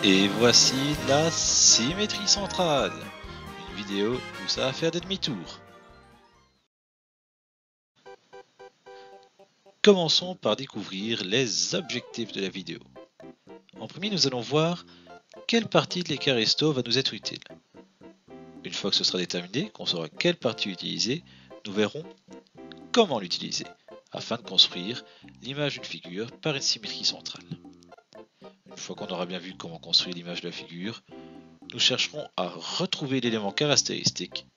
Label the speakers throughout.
Speaker 1: Et voici la symétrie centrale, une vidéo où ça va faire des demi-tours. Commençons par découvrir les objectifs de la vidéo. En premier, nous allons voir quelle partie de l'écart histo va nous être utile. Une fois que ce sera déterminé, qu'on saura quelle partie utiliser, nous verrons comment l'utiliser, afin de construire l'image d'une figure par une symétrie centrale. Une fois qu'on aura bien vu comment construire l'image de la figure, nous chercherons à retrouver l'élément caractéristique.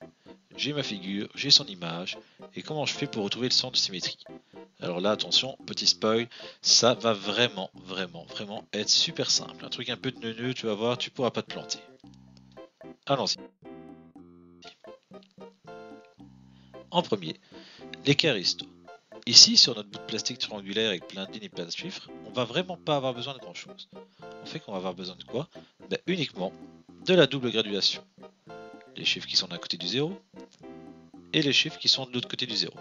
Speaker 1: J'ai ma figure, j'ai son image, et comment je fais pour retrouver le centre de symétrie. Alors là, attention, petit spoil, ça va vraiment être super simple. Un truc un peu de neuneux, tu vas voir, tu pourras pas te planter. Allons-y. En premier, l'écart histo. Ici, sur notre bout de plastique triangulaire avec plein de lignes et plein de chiffres, on va vraiment pas avoir besoin de grand chose. En fait, qu'on va avoir besoin de quoi? Uniquement de la double graduation. Les chiffres qui sont d'un côté du 0 et les chiffres qui sont de l'autre côté du 0.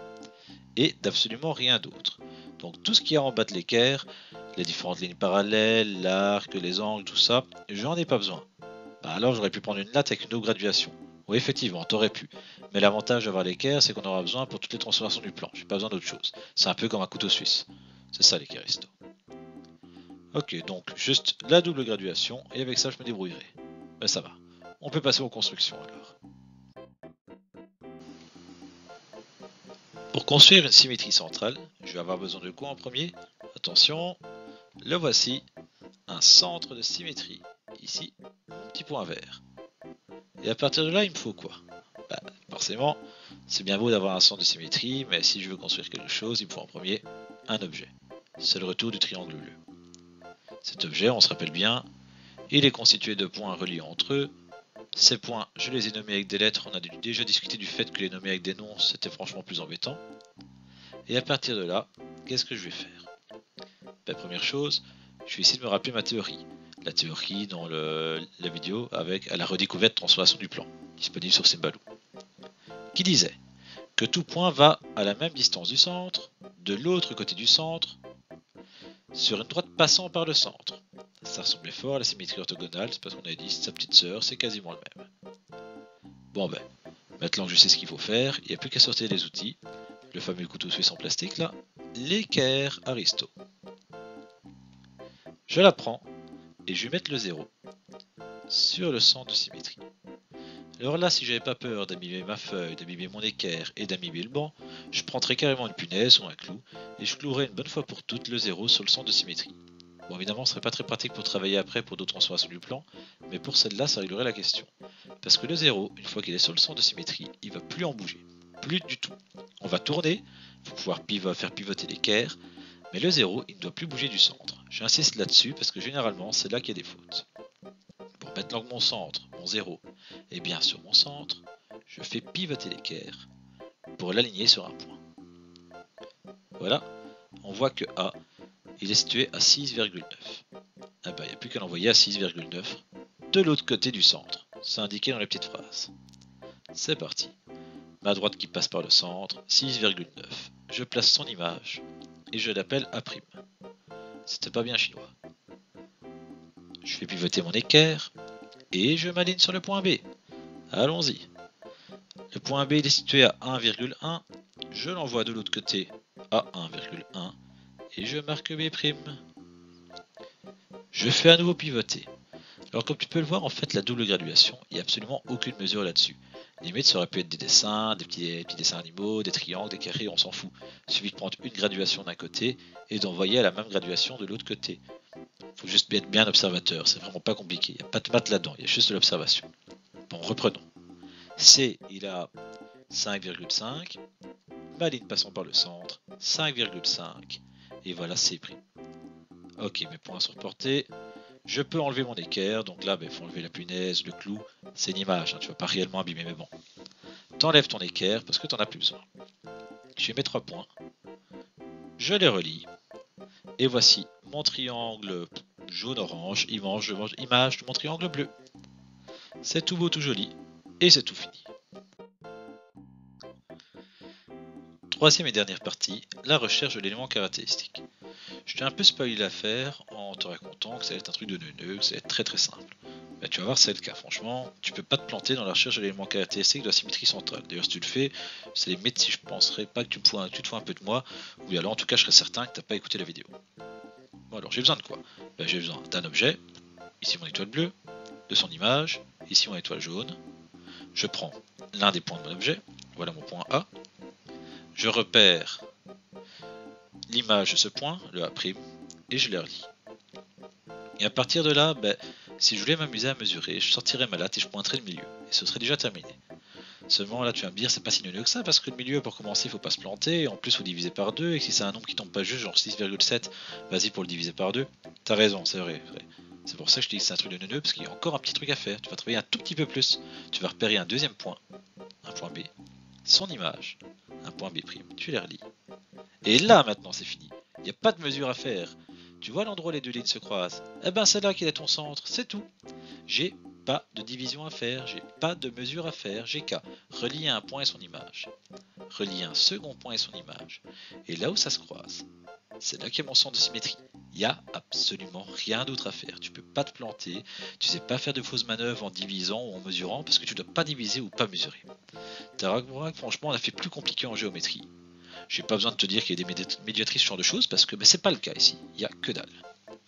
Speaker 1: Et d'absolument rien d'autre. Donc tout ce qu'il y a en bas de l'équerre, les différentes lignes parallèles, l'arc, les angles, tout ça, j'en ai pas besoin. Alors j'aurais pu prendre une latte avec une double graduation. Oui, effectivement, t'aurais pu. Mais l'avantage d'avoir l'équerre, c'est qu'on aura besoin pour toutes les transformations du plan. J'ai pas besoin d'autre chose. C'est un peu comme un couteau suisse. C'est ça l'équerre histo. Ok, donc juste la double graduation, et avec ça je me débrouillerai. Mais ça va. On peut passer aux constructions alors. Pour construire une symétrie centrale, je vais avoir besoin de quoi en premier? Attention, le voici, un centre de symétrie. Ici, mon petit point vert. Et à partir de là, il me faut quoi? Forcément, c'est bien beau d'avoir un centre de symétrie, mais si je veux construire quelque chose, il me faut en premier un objet. C'est le retour du triangle bleu. Cet objet, on se rappelle bien, il est constitué de points reliés entre eux. Ces points, je les ai nommés avec des lettres, on a déjà discuté du fait que les nommer avec des noms, c'était franchement plus embêtant. Et à partir de là, qu'est-ce que je vais faire? Première chose, je vais essayer de me rappeler ma théorie. La théorie dans la vidéo avec la redécouverte transformation du plan, disponible sur Symbaloo, qui disait que tout point va à la même distance du centre, de l'autre côté du centre, sur une droite passant par le centre. Ça ressemblait fort à la symétrie orthogonale, c'est parce qu'on a dit sa petite sœur, c'est quasiment le même. Bon maintenant que je sais ce qu'il faut faire, il n'y a plus qu'à sortir les outils, le fameux couteau suisse en plastique là, l'équerre aristo. Je la prends et je vais mettre le 0 sur le centre de symétrie. Alors là, si j'avais pas peur d'abîmer ma feuille, d'abîmer mon équerre et d'abîmer le banc, je prendrais carrément une punaise ou un clou et je clouerais une bonne fois pour toutes le 0 sur le centre de symétrie. Bon, évidemment, ce serait pas très pratique pour travailler après pour d'autres transformations du plan, mais pour celle-là, ça réglerait la question. Parce que le 0, une fois qu'il est sur le centre de symétrie, il va plus en bouger. Plus du tout. On va tourner, il faut pouvoir faire pivoter l'équerre, mais le 0, il ne doit plus bouger du centre. J'insiste là-dessus parce que généralement, c'est là qu'il y a des fautes. Bon, maintenant que mon centre, mon 0, est bien sur mon centre, je fais pivoter l'équerre pour l'aligner sur un point. Voilà, on voit que A, il est situé à 6,9. Il n'y a plus qu'à l'envoyer à 6,9 de l'autre côté du centre. C'est indiqué dans les petites phrases. C'est parti. Ma droite qui passe par le centre, 6,9. Je place son image et je l'appelle A'. C'était pas bien chinois. Je fais pivoter mon équerre et je m'aligne sur le point B. Allons-y. Le point B est situé à 1,1. Je l'envoie de l'autre côté à 1,1 et je marque B'. Je fais à nouveau pivoter. Alors comme tu peux le voir, en fait la double graduation, il n'y a absolument aucune mesure là-dessus. Limite ça aurait pu être des dessins, des petits dessins animaux, des triangles, des carrés, on s'en fout. Il suffit de prendre une graduation d'un côté et d'envoyer à la même graduation de l'autre côté. Faut juste être bien observateur, c'est vraiment pas compliqué, il n'y a pas de maths là-dedans, il y a juste de l'observation. Bon, reprenons. C, il a 5,5, ma ligne passant par le centre, 5,5, et voilà C'. Ok, mes points sont reportés. Je peux enlever mon équerre, donc là, il faut enlever la punaise, le clou. C'est une image, tu vas pas réellement abîmer, mais bon. T'enlèves ton équerre parce que t'en as plus besoin. J'ai mes 3 points. Je les relie. Et voici mon triangle jaune-orange, image de mon triangle bleu. C'est tout beau, tout joli, et c'est tout fini. Troisième et dernière partie, la recherche de l'élément caractéristique. Je t'ai un peu spoilé l'affaire en te racontant que ça va être un truc de neuneux, que ça va être très très simple. Bah, tu vas voir, c'est le cas. Franchement, tu peux pas te planter dans la recherche de l'élément caractéristique de la symétrie centrale. D'ailleurs, si tu le fais, c'est limite si je penserais pas que tu te fous un peu de moi, ou alors en tout cas, je serais certain que t'as pas écouté la vidéo. Bon, alors j'ai besoin de quoi? Bah, j'ai besoin d'un objet, ici mon étoile bleue, de son image, ici mon étoile jaune. Je prends l'un des points de mon objet, voilà mon point A. Je repère l'image de ce point, le A', et je les relie. Et à partir de là, si je voulais m'amuser à mesurer, je sortirais ma latte et je pointerais le milieu. Et ce serait déjà terminé. Seulement là tu vas me dire c'est pas si neuneux que ça parce que le milieu pour commencer il faut pas se planter, en plus faut diviser par 2 et si c'est un nombre qui tombe pas juste genre 6,7, vas-y pour le diviser par 2. T'as raison, c'est vrai. C'est pour ça que je te dis que c'est un truc de neuneux parce qu'il y a encore un petit truc à faire, tu vas travailler un tout petit peu plus. Tu vas repérer un deuxième point, un point B, son image, un point B', tu les relis. Et là maintenant c'est fini, il n'y a pas de mesure à faire. Tu vois l'endroit où les deux lignes se croisent? Eh ben c'est là qu'il est ton centre, c'est tout. J'ai pas de division à faire, j'ai pas de mesure à faire, j'ai qu'à relier un point et son image, relier un second point et son image, et là où ça se croise, c'est là qu'est mon centre de symétrie. Il n'y a absolument rien d'autre à faire, tu peux pas te planter, tu sais pas faire de fausses manœuvres en divisant ou en mesurant parce que tu dois pas diviser ou pas mesurer. Tarak, franchement on a fait plus compliqué en géométrie. J'ai pas besoin de te dire qu'il y a des médiatrices ce genre de choses parce que c'est pas le cas ici, il y a que dalle.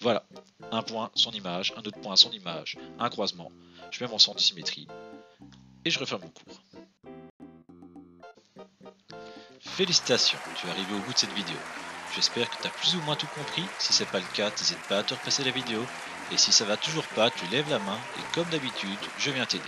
Speaker 1: Voilà, un point, son image, un autre point, son image, un croisement, je mets mon centre de symétrie et je referme mon cours. Félicitations, tu es arrivé au bout de cette vidéo. J'espère que tu as plus ou moins tout compris, si c'est pas le cas, n'hésite pas à te repasser la vidéo, et si ça va toujours pas, tu lèves la main, et comme d'habitude, je viens t'aider.